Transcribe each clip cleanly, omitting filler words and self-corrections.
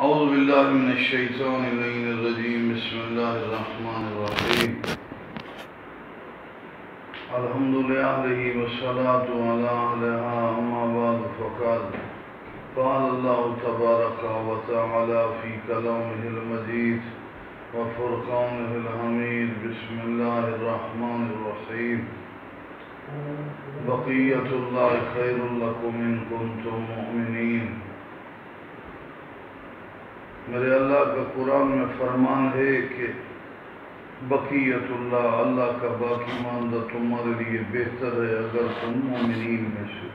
اعوذ باللہ من الشیطان اللعین الرجیم بسم اللہ الرحمن الرحیم الحمدللہ والصلاة علی اہلہا اما بعد فقال قال اللہ تبارک و تعالی فی کلامہ المجید وفرقانہ الحمید بسم اللہ الرحمن الرحیم بقیت اللہ خیر لکم ان کنتم مؤمنین۔ میرے اللہ کا قرآن میں فرمان ہے کہ بقیت اللہ، اللہ کا باقی ماندہ تمہارے لیے بہتر ہے اگر تم مومنین میں سے۔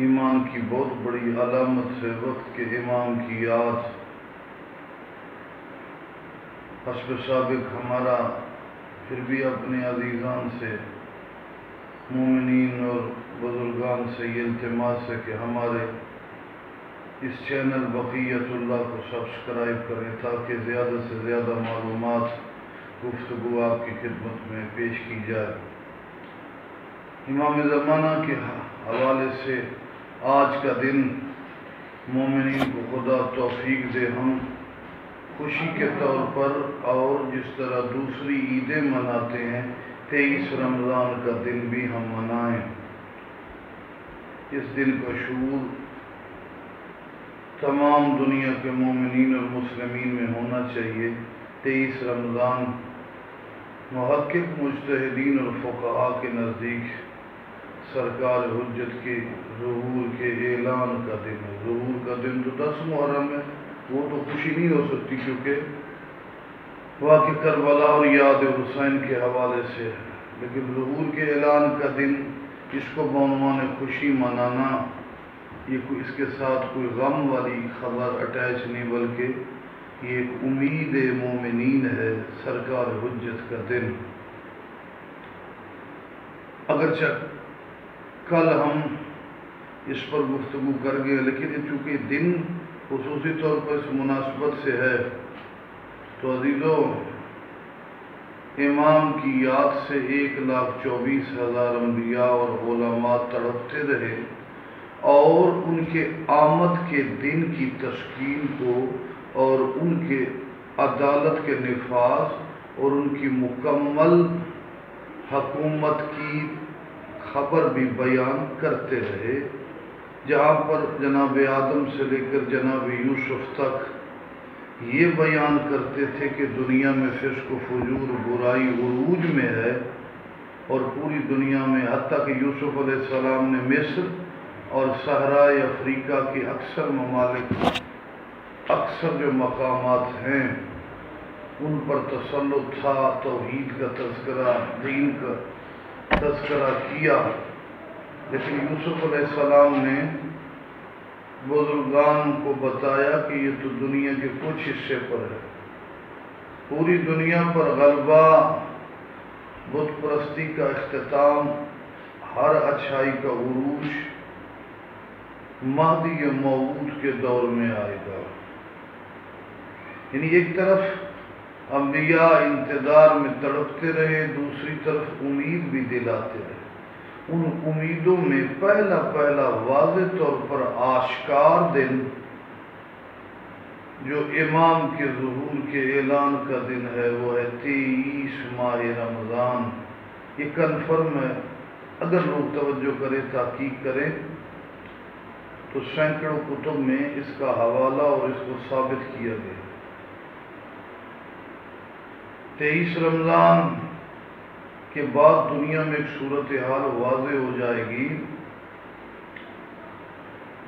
ایمان کی بہت بڑی علامت ہے وقت کے امام کی یاد۔ حسب سابق ہمارا پھر بھی اپنے عزیزان سے، مومنین اور بزرگان سے یہ التماس ہے کہ ہمارے اس چینل بقیت اللہ کو سبسکرائب کریں تاکہ زیادہ سے زیادہ معلومات گفتگو آپ کی خدمت میں پیش کی جائے۔ امام زمانہ کے حوالے سے آج کا دن مومنین کو خدا توفیق دے ہم خوشی کے طور پر، اور جس طرح دوسری عیدیں مناتے ہیں 23 رمضان کا دن بھی ہم منائیں۔ اس دن کا شعور تمام دنیا کے مومنین اور مسلمین میں ہونا چاہیے۔ 23 رمضان محقق، مجتہدین اور فقہاء کے نزدیک سرکار حجت کے ظہور کے اعلان کا دن ہے۔ ظہور کا دن تو 10 محرم ہے، وہ تو خوشی نہیں ہو سکتی کیونکہ واقع کربلا اور یاد حسین کے حوالے سے ہے، لیکن ظہور کے اعلان کا دن، اس کو بعنوان خوشی منانا، یہ اس کے ساتھ کوئی غم والی خبر اٹیچ نہیں، بلکہ یہ ایک امید مومنین ہے۔ سرکار حجت کا دن، اگرچہ کل ہم اس پر گفتگو کر گئے، لیکن چونکہ دن خصوصی طور پر اس مناسبت سے ہے تو عزیزو، امام کی یاد سے 1,24,000 انبیاء اور علماء تڑپتے رہے، اور ان کے آمد کے دن کی تسکین کو اور ان کے عدالت کے نفاذ اور ان کی مکمل حکومت کی خبر بھی بیان کرتے رہے، جہاں پر جناب آدم سے لے کر جناب یوسف تک یہ بیان کرتے تھے کہ دنیا میں فسق و فجور، برائی عروج میں ہے، اور پوری دنیا میں، حتیٰ کہ یوسف علیہ السلام نے مصر اور صحرائے افریقہ کے اکثر ممالک، اکثر جو مقامات ہیں ان پر تسلط تھا، توحید کا تذکرہ، دین کا تذکرہ کیا، لیکن یوسف علیہ السلام نے بزرگان کو بتایا کہ یہ تو دنیا کے کچھ حصے پر ہے، پوری دنیا پر غلبہ، بت پرستی کا اختتام، ہر اچھائی کا عروج مہدی موعود کے دور میں آئے گا۔ یعنی ایک طرف انبیاء انتظار میں تڑپتے رہے، دوسری طرف امید بھی دلاتے رہے۔ ان امیدوں میں پہلا واضح طور پر آشکار دن جو امام کے ظہور کے اعلان کا دن ہے، وہ ہے 23 ماہ رمضان۔ یہ کنفرم ہے، اگر لوگ توجہ کریں، تحقیق کریں تو سینکڑوں کتب میں اس کا حوالہ اور اس کو ثابت کیا گیا۔ 23 رمضان کے بعد دنیا میں ایک صورتحال واضح ہو جائے گی۔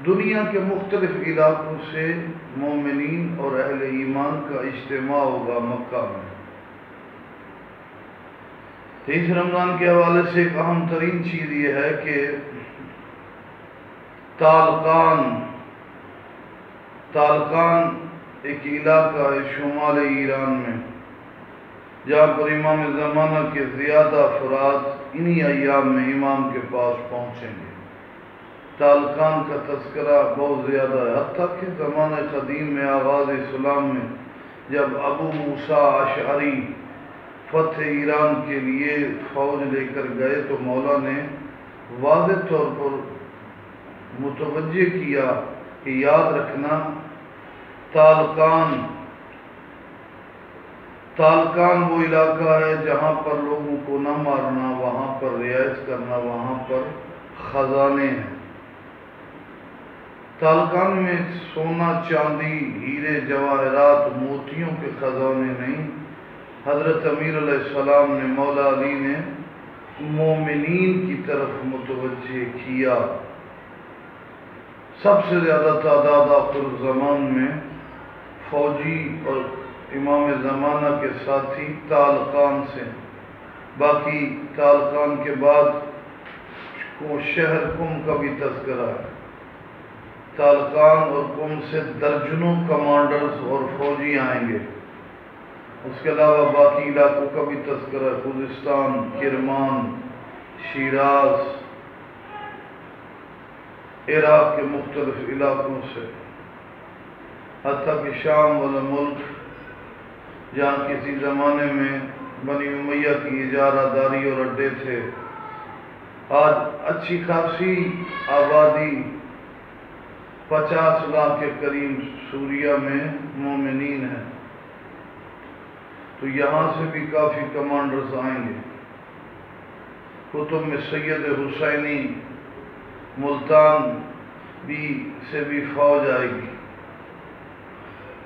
دنیا کے مختلف علاقوں سے مومنین اور اہل ایمان کا اجتماع ہوگا مکہ میں۔ 23 رمضان کے حوالے سے ایک اہم ترین چیز یہ ہے کہ تالقان ایک علاقہ ہے شمال ایران میں، جہاں پر امام زمانہ کے زیادہ افراد انہی ایام میں امام کے پاس پہنچیں گے۔ تالقان کا تذکرہ بہت زیادہ ہے، حتیٰ کہ زمانہ قدیم میں، آغاز اسلام میں، جب ابو موسیٰ اشعری فتح ایران کے لیے فوج لے کر گئے تو مولا نے واضح طور پر متوجہ کیا کہ یاد رکھنا تالقان وہ علاقہ ہے جہاں پر لوگوں کو نہ مارنا، وہاں پر رعایت کرنا، وہاں پر خزانے ہیں۔ تالقان میں سونا، چاندی، ہیرے، جواہرات، موتیوں کے خزانے نہیں۔ حضرت امیر علیہ السلام نے، مولا علی نے مومنین کی طرف متوجہ کیا۔ سب سے زیادہ تعداد آخر زمان میں فوجی اور امام زمانہ کے ساتھی تالقان سے، باقی تالقان کے بعد شہر قم کا بھی تذکرہ ہے۔ تالقان اور قم سے درجنوں کمانڈرز اور فوجی آئیں گے۔ اس کے علاوہ باقی علاقوں کا بھی تذکرہ ہے، خوزستان، کرمان، شیراز، عراق کے مختلف علاقوں سے، حتیٰ کہ شام والا ملک جہاں کسی زمانے میں بنی امیہ کی اجارہ داری اور اڈے تھے، آج اچھی خاصی آبادی 50 لاکھ کے قریب سوریہ میں مومنین ہیں، تو یہاں سے بھی کافی کمانڈرز آئیں گے۔ کتب میں سید حسینی ملتان سے بھی فوج آئے گی۔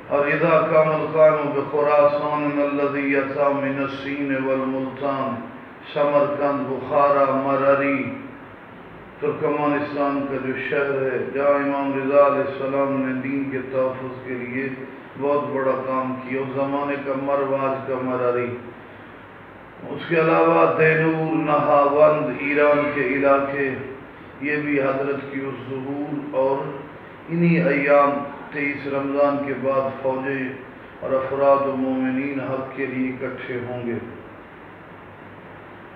اور اذا کان القائم بخراسان الذی یسع من السین والملتان، سمرقند، بخارا، مرری، ترکمانستان کا جو شہر ہے جہاں امام رضا علیہ السلام نے دین کے تحفظ کے لیے بہت بڑا کام کیا، اس زمانے کا مرواج کا مرری۔ اس کے علاوہ دینور، نہاوند، ایران کے علاقے، یہ بھی حضرت کی اس ظہور اور انہی ایام 23 رمضان کے بعد فوجیں اور افراد و مومنین حق کے لیے اکٹھے ہوں گے۔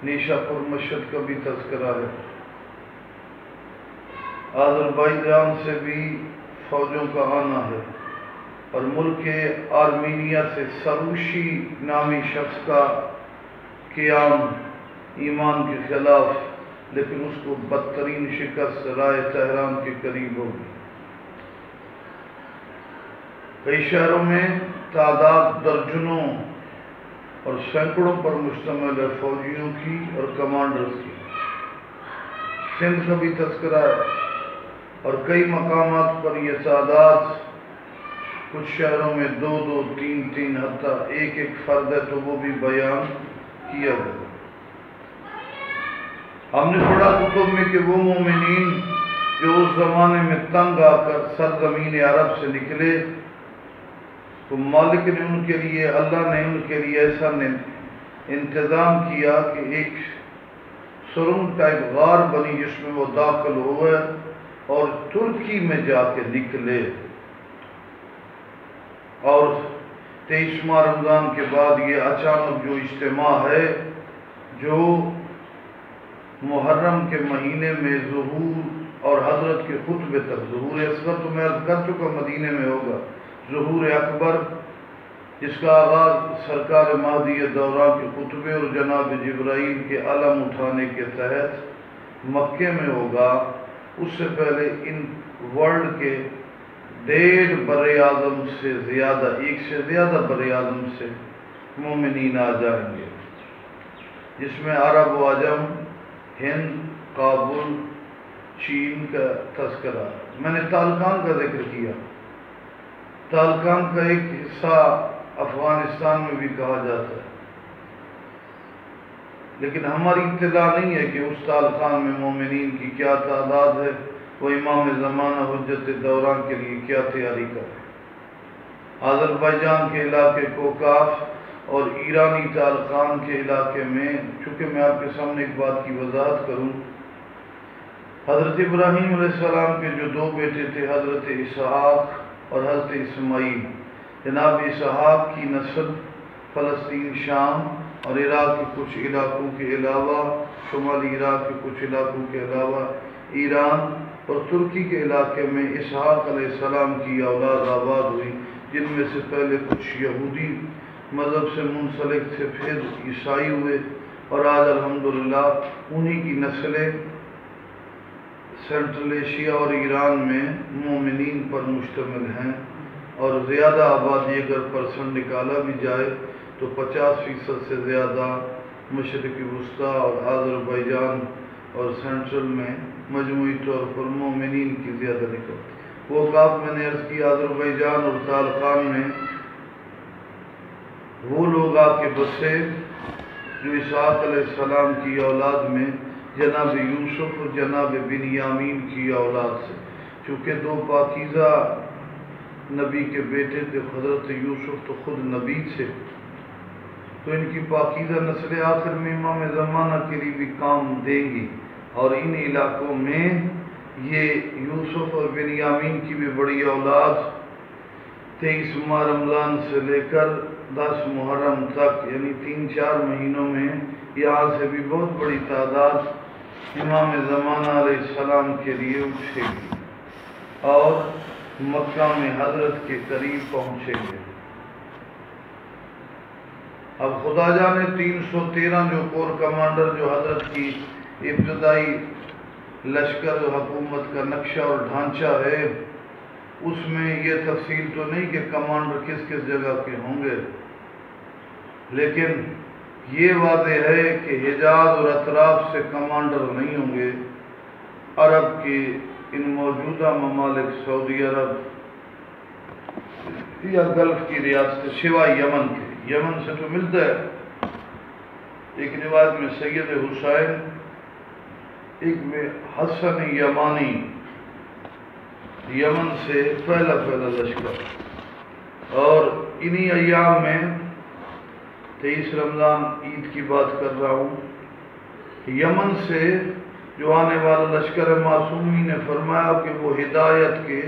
نیشا پور مشہد کا بھی تذکرہ ہے۔ آذربائیجان سے بھی فوجوں کا آنا ہے، اور ملک آرمینیا سے سروشی نامی شخص کا قیام ایمان کے خلاف، لیکن اس کو بدترین شکست رائے تہران کے قریب ہوگی۔ کئی شہروں میں تعداد درجنوں اور سینکڑوں پر مشتمل ہے فوجیوں کی اور کمانڈرز کی۔ سندھ کا بھی تذکرہ ہے، اور کئی مقامات پر یہ تعداد کچھ شہروں میں 2 3 حتیٰ ایک فرد ہے، تو وہ بھی بیان کیا گیا۔ ہم نے پڑھا کتب میں کہ وہ مومنین جو اس زمانے میں تنگ آ کر سرزمین عرب سے نکلے، تو مالک نے ان کے لیے، اللہ نے ان کے لیے ایسا انتظام کیا کہ ایک سرنگ ٹائپ غار بنی جس میں وہ داخل ہوئے اور ترکی میں جا کے نکلے۔ اور 23 رمضان کے بعد یہ اچانک جو اجتماع ہے، جو محرم کے مہینے میں ظہور اور حضرت کے خطبے تک، ظہور اصغر تو میں عرض کر چکا مدینے میں ہوگا، ظہور اکبر جس کا آغاز سرکار مہدی دوران کے خطبے اور جناب جبرائیل کے علم اٹھانے کے تحت مکے میں ہوگا، اس سے پہلے ان ورلڈ کے 1.5 بر اعظم سے زیادہ، 1 سے زیادہ بر اعظم سے مومنین آ جائیں گے، جس میں عرب و عجم، ہند، کابل، چین کا تذکرہ۔ میں نے تالقان کا ذکر کیا، تالقان کا ایک حصہ افغانستان میں بھی کہا جاتا ہے، لیکن ہماری اطلاع نہیں ہے کہ اس تالقان میں مومنین کی کیا تعداد ہے، وہ امام زمانہ حجت دوران کے لیے کیا تیاری کر رہے ہیں۔ آذربائیجان کے علاقے کوکاف اور ایرانی تالقان کے علاقے میں، چونکہ میں آپ کے سامنے ایک بات کی وضاحت کروں، حضرت ابراہیم علیہ السلام کے جو 2 بیٹے تھے، حضرت اسحاق اور حضرت اسماعیل، جناب اسحاق کی نسل فلسطین، شام اور عراق کے کچھ علاقوں کے علاوہ، شمالی عراق کے کچھ علاقوں کے علاوہ ایران اور ترکی کے علاقے میں اسحاق علیہ السلام کی اولاد آباد ہوئی، جن میں سے پہلے کچھ یہودی مذہب سے منسلک تھے، پھر عیسائی ہوئے، اور آج الحمدللہ انہی کی نسلیں سینٹرل ایشیا اور ایران میں مومنین پر مشتمل ہیں، اور زیادہ آبادی اگر پرسنٹ نکالا بھی جائے تو 50% سے زیادہ مشرقی وسطیٰ اور آذربائیجان اور سینٹرل میں مجموعی طور پر مومنین کی زیادہ نکلتی. وہ اوقات میں نے عرض کی آذربائیجان اور تالقان میں وہ لوگ آ کے بسے جو اسحاق علیہ السلام کی اولاد میں جناب یوسف اور جناب بنیامین کی اولاد سے، چونکہ دو پاکیزہ نبی کے بیٹے تھے. حضرت یوسف تو خود نبی تھے، تو ان کی پاکیزہ نسل آخر میں امام زمانہ کے لیے بھی کام دیں گی. اور ان علاقوں میں یہ یوسف اور بنیامین کی بھی بڑی اولاد 23 ماہ رمضان سے لے کر 10 محرم تک، یعنی 3-4 مہینوں میں یہاں سے بھی بہت بڑی تعداد امام زمانہ علیہ السلام کے لیے اٹھے گی اور مقام حضرت کے قریب پہنچیں گے. اب خدا جانے 313 جو کور کمانڈر جو حضرت کی ابتدائی لشکر و حکومت کا نقشہ اور ڈھانچہ ہے، اس میں یہ تفصیل تو نہیں کہ کمانڈر کس کس جگہ کے ہوں گے، لیکن یہ واضح ہے کہ حجاز اور اطراف سے کمانڈر نہیں ہوں گے. عرب کے ان موجودہ ممالک سعودی عرب یا گلف کی ریاست سوائے یمن کے، یمن سے تو ملتا ہے. ایک روایت میں سید حسین، ایک میں حسن یمانی، یمن سے پہلا لشکر. اور انہی ایام میں 23 رمضان عید کی بات کر رہا ہوں، یمن سے جو آنے والا لشکر معصومی نے فرمایا کہ وہ ہدایت کے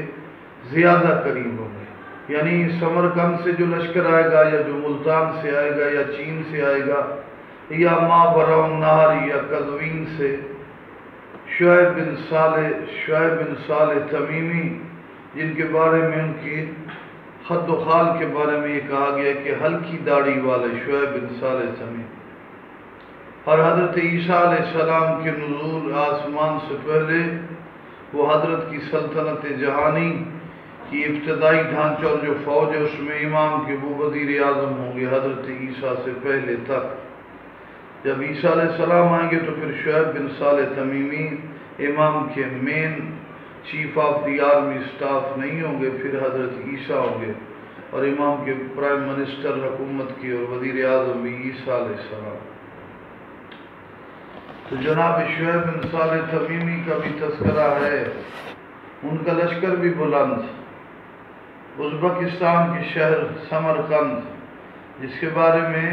زیادہ قریب ہوں گے. یعنی سمرقند سے جو لشکر آئے گا یا جو ملتان سے آئے گا یا چین سے آئے گا یا ماوراء النہر یا قزوین سے، شعیب بن صالح تمیمی، جن کے بارے میں ان کی خد و خال کے بارے میں یہ کہا گیا کہ ہلکی داڑھی والے شعیب بن صالح تمیمی. اور حضرت عیسیٰ علیہ السلام کے نزول آسمان سے پہلے وہ حضرت کی سلطنت جہانی کی ابتدائی ڈھانچہ اور جو فوج ہے اس میں امام کے وہ وزیر اعظم ہوں گے حضرت عیسیٰ سے پہلے تک. جب عیسیٰ علیہ السلام آئیں گے تو پھر شعیب بن صالح تمیمی امام کے main chief of the army staff نہیں ہوں گے، پھر حضرت عیسیٰ ہوں گے. اور امام کے پرائم منسٹر حکومت کی اور وزیر اعظم بھی عیسیٰ علیہ السلام. تو جناب شعیب بن صالح تمیمی کا بھی تذکرہ ہے. ان کا لشکر بھی بلند. ازبکستان کے شہر سمرقند، جس کے بارے میں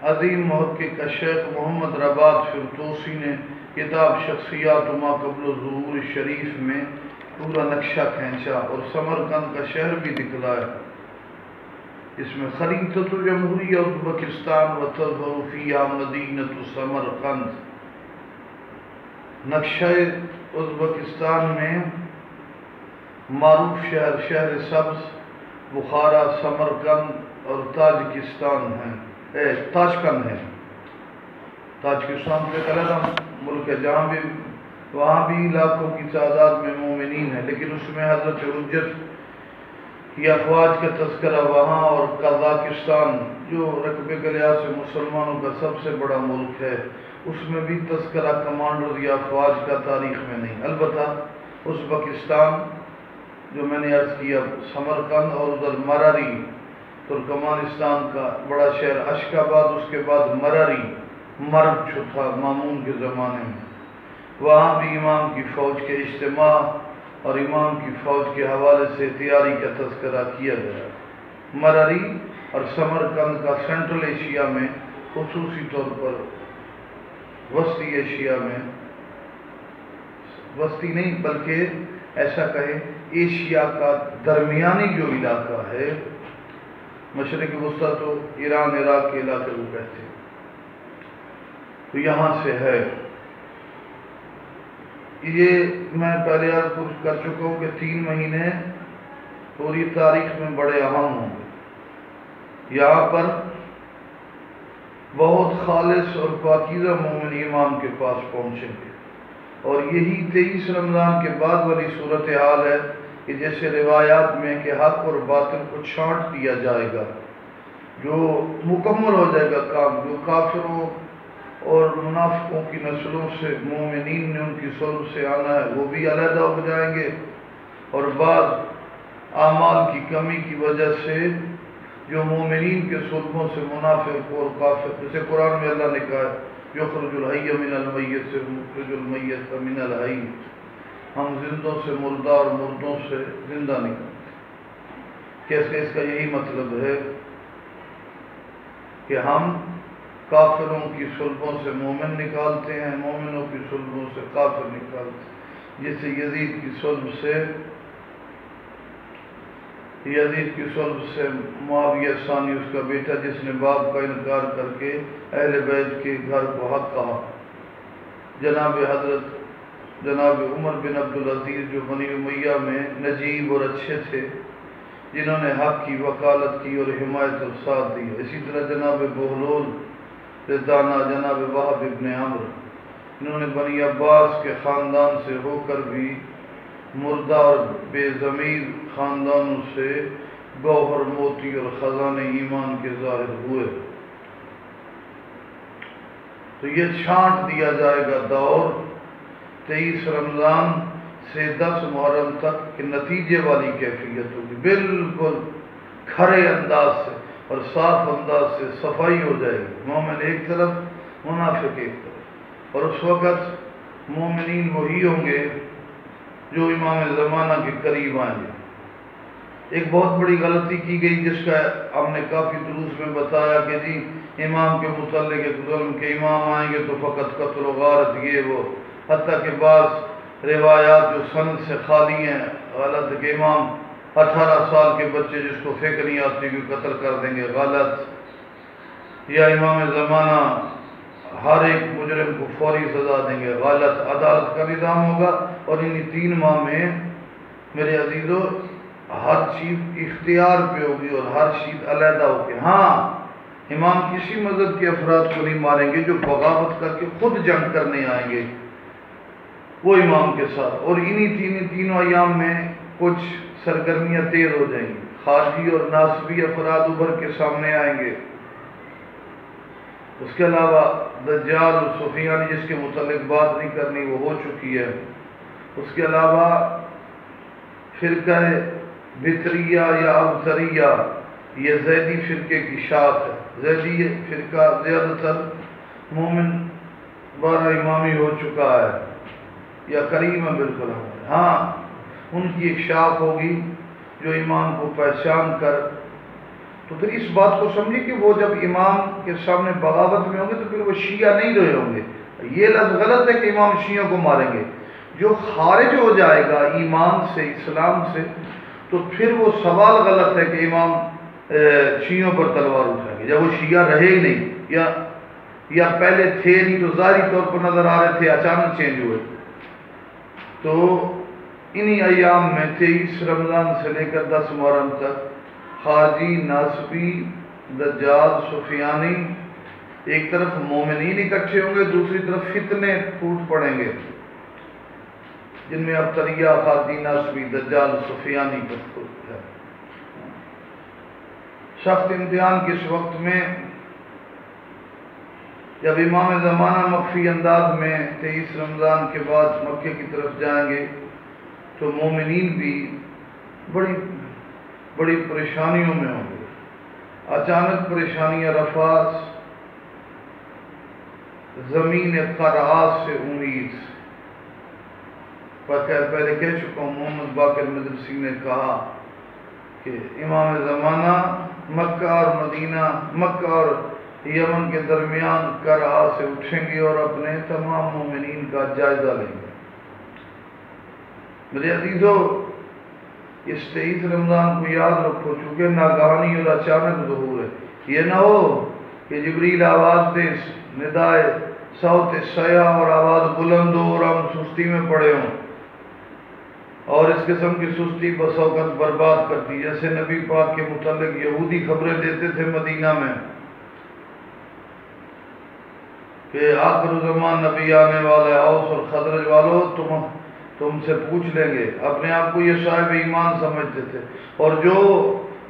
عظیم محقق شیخ محمد رباط فرتوسی نے کتاب شخصیات ما قبل ظہور شریف میں پورا نقشہ کھینچا اور سمرقند کا شہر بھی دکھلایا. اس میں خریطۃ جمہوریہ ازبکستان و تظہر فیہا مدینۃ سمرقند. نقشہ ازبکستان میں معروف شہر سبز بخارا، سمرقند اور تاجکستان ہیں. تاشقند ہے. تاجکستان تو ایک علیحدہ ملک ہے جہاں بھی وہاں بھی لاکھوں کی تعداد میں مومنین ہیں، لیکن اس میں حضرت حجت کی افواج کا تذکرہ وہاں. اور قزاقستان جو رقبے کے لحاظ سے مسلمانوں کا سب سے بڑا ملک ہے، اس میں بھی تذکرہ کمانڈر یا افواج کا تاریخ میں نہیں. البتہ ازبکستان جو میں نے عرض کیا، سمرقند اور ادھر مراری ترکمانستان کا بڑا شہر اشکاباد، اس کے بعد مراری مرگ جو تھا مامون کے زمانے میں، وہاں بھی امام کی فوج کے اجتماع اور امام کی فوج کے حوالے سے تیاری کا تذکرہ کیا گیا. مراری اور سمرقند کا سینٹرل ایشیا میں، خصوصی طور پر وسطی ایشیا میں، وسطی نہیں بلکہ ایسا کہیں ایشیا کا درمیانی جو علاقہ ہے، مشرق وسطیٰ تو ایران عراق کے علاقے کو کہتے ہیں، تو یہاں سے ہے. یہ میں پہلے عرض کر چکا ہوں کہ 3 مہینے پوری تاریخ میں بڑے اہم ہوں گے. یہاں پر بہت خالص اور پاکیزہ مومن امام کے پاس پہنچیں گے، اور یہی 23 رمضان کے بعد والی صورتحال ہے کہ جیسے روایات میں کہ حق اور باطل کو چھانٹ دیا جائے گا، جو مکمل ہو جائے گا کام، جو کافروں اور منافقوں کی نسلوں سے مومنین نے ان کی صلب سے آنا ہے وہ بھی علیحدہ ہو جائیں گے، اور بعض اعمال کی کمی کی وجہ سے جو مومنین کے صلبوں سے منافق اور کافر، جیسے قرآن میں اللہ نے کہا ہے یخرج الحی من المیت سے مخرج المیت من الحی، ہم زندوں سے مردہ اور مردوں سے زندہ نکالتے ہیں۔ اس کا یہی مطلب ہے کہ ہم کافروں کی صلبوں سے مومن نکالتے ہیں، مومنوں کی صلبوں سے کافر نکالتے ہیں، جیسے یزید کی صلب سے معاویہ ثانی اس کا بیٹا، جس نے باپ کا انکار کر کے اہل بیت کے گھر کو حق کہا، جناب عمر بن عبدالعزیز جو بنی امیہ میں نجیب اور اچھے تھے، جنہوں نے حق کی وکالت کی اور حمایت اور ساتھ دی۔ اسی طرح جناب بہلول دانا، جناب وہب ابن عمرو، انہوں نے بنی عباس کے خاندان سے ہو کر بھی مردہ اور بے ضمیر خاندانوں سے گوہر موتی اور خزانے ایمان کے ظاہر ہوئے۔ تو یہ چھانٹ دیا جائے گا دور 23 رمضان سے 10 محرم تک کے نتیجے والی کیفیت ہوگی، بالکل کھرے انداز سے اور صاف انداز سے صفائی ہو جائے گی، مومن ایک طرف منافق ایک طرف، اور اس وقت مومنین وہی ہوں گے جو امام زمانہ کے قریب آئیں گے۔ ایک بہت بڑی غلطی کی گئی جس کا ہم نے کافی دروس میں بتایا کہ جی امام کے متعلق ظلم کے امام آئیں گے تو فقط قتل و غارت یہ وہ، حتیٰ کہ بعض روایات جو سند سے خالی ہیں غلط کہ امام 18 سال کے بچے جس کو فکر نہیں آتی کہ قتل کر دیں گے، غلط، یا امام زمانہ ہر ایک مجرم کو فوری سزا دیں گے، غلط۔ عدالت کا نظام ہوگا اور انہی 3 ماہ میں میرے عزیزو ہر چیز اختیار پہ ہوگی اور ہر چیز علیحدہ ہوگی۔ ہاں امام کسی مذہب کے افراد کو نہیں ماریں گے جو بغاوت کر کے خود جنگ کرنے آئیں گے وہ امام کے ساتھ، اور انہی تینوں ایام میں کچھ سرگرمیاں تیز ہو جائیں گی، خارجی اور ناصبی افراد ابھر کے سامنے آئیں گے۔ اس کے علاوہ دجال اور سفیانی جس کے متعلق بات نہیں کرنی وہ ہو چکی ہے، اس کے علاوہ فرقہ بطریہ یا ابتریہ یہ زیدی فرقے کی شاخ ہے، زیدی فرقہ زیادہ تر مومن 12 امامی ہو چکا ہے یا قریب میں بالکل ہے، ہاں ان کی ایک شاخ ہوگی جو امام کو پہچان کر، تو پھر اس بات کو سمجھے کہ وہ جب امام کے سامنے بغاوت میں ہوں گے تو پھر وہ شیعہ نہیں رہے ہوں گے، یہ لفظ غلط ہے کہ امام شیعوں کو ماریں گے، جو خارج ہو جائے گا ایمان سے اسلام سے تو پھر وہ سوال غلط ہے کہ امام شیعوں پر تلوار اٹھائیں گے، جب وہ شیعہ رہے ہی نہیں یا پہلے تھے نہیں تو ظاہری طور پر نظر آ رہے تھے، اچانک چینج ہوئے۔ تو انہی ایام میں 23 رمضان سے لے کر 10 محرم تک خارجی، ناصبی، دجال، سفیانی ایک طرف مومنین اکٹھے ہوں گے، دوسری طرف فتنے پھوٹ پڑیں گے جن میں ابتریہ، خارجی، ناصبی، دجال، سفیانی کا خود ہے۔ سخت امتحان کے اس وقت میں جب امام زمانہ مخفی انداز میں 23 رمضان کے بعد مکے کی طرف جائیں گے تو مومنین بھی بڑی پریشانیوں میں ہوں گے، اچانک پریشانیاں رفع، زمین قرعات سے امید، پہلے کہہ چکا ہوں، محمد باقر مدرسی نے کہا کہ امام زمانہ مکہ اور مدینہ، مکہ اور یمن کے درمیان قرعہ سے اٹھیں گے اور اپنے تمام مومنین کا جائزہ لیں گے۔ میرے عزیزو اس 23 رمضان کو یاد رکھو، چونکہ ناگہانی اور اچانک ظہور ہے، یہ نہ ہو کہ جبریل آواز دے، ندائے صوت سیاح اور آواز بلند ہو اور ہم سستی میں پڑے ہوں، اور اس قسم کی سستی بس اوقات برباد کرتی، جیسے نبی پاک کے متعلق یہودی خبریں دیتے تھے مدینہ میں کہ آخر زمان نبی آنے والا ہے، اوس اور خزرج والو تم تم سے پوچھ لیں گے۔ اپنے آپ کو یہ صاحب ایمان سمجھتے تھے، اور جو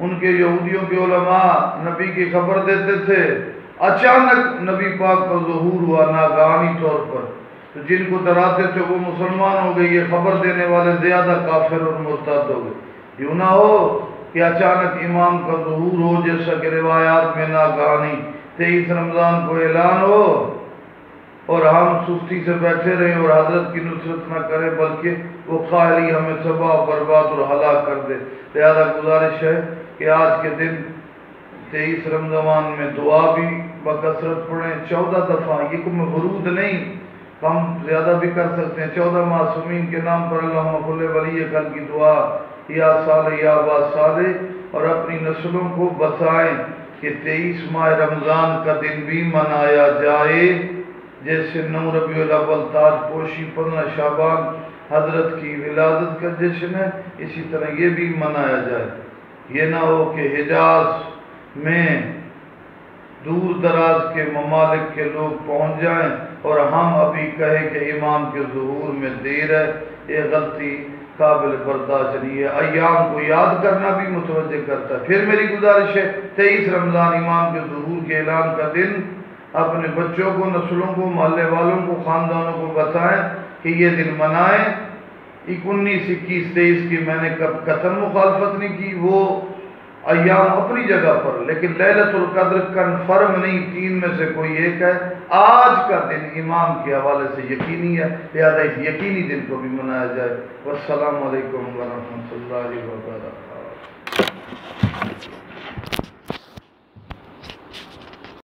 ان کے یہودیوں کے علماء نبی کی خبر دیتے تھے، اچانک نبی پاک کا ظہور ہوا ناگہانی طور پر، تو جن کو ڈراتے تھے وہ مسلمان ہو گئے، یہ خبر دینے والے زیادہ کافر اور مرتد ہو گئے۔ یوں نہ ہو کہ اچانک امام کا ظہور ہو، جیسا کہ روایات میں ناگہانی 23 رمضان کو اعلان ہو، اور ہم سستی سے بیٹھے رہیں اور حضرت کی نصرت نہ کریں، بلکہ وہ خالی ہمیں تباہ برباد اور ہلاک کر دے۔ لہذا گزارش ہے کہ آج کے دن 23 رمضان میں دعا بھی بکثرت پڑھیں 14 دفعہ، یہ کوئی ورود نہیں، ہم زیادہ بھی کر سکتے ہیں۔ 14 معصومین کے نام پر اللہم کل ولی کل کی دعا، یا صالح یا با صالح، اور اپنی نسلوں کو بتائیں کہ 23 ماہ رمضان کا دن بھی منایا جائے، جیسے 9 ربیع الاول تاج پوشی، 15 شعبان حضرت کی ولادت کا جشن ہے، اسی طرح یہ بھی منایا جائے۔ یہ نہ ہو کہ حجاز میں دور دراز کے ممالک کے لوگ پہنچ جائیں اور ہم ابھی کہیں کہ امام کے ظہور میں دیر ہے، یہ غلطی قابل برداشت نہیں ہے۔ ایام کو یاد کرنا بھی متوجہ کرتا ہے۔ پھر میری گزارش ہے 23 رمضان امام کے ظہور کے اعلان کا دن، اپنے بچوں کو، نسلوں کو، محلے والوں کو، خاندانوں کو بتائیں کہ یہ دن منائیں۔ 19، 21، 23 کی میں نے قطعاً مخالفت نہیں کی، وہ ایام اپنی جگہ پر، لیکن لیلۃ القدر کنفرم نہیں، 3 میں سے کوئی ایک ہے۔ آج کا دن امام کے حوالے سے یقینی ہے، لہذا اس یقینی دن کو بھی منایا جائے۔ والسلام علیکم ورحمۃ اللہ وبرکاتہ۔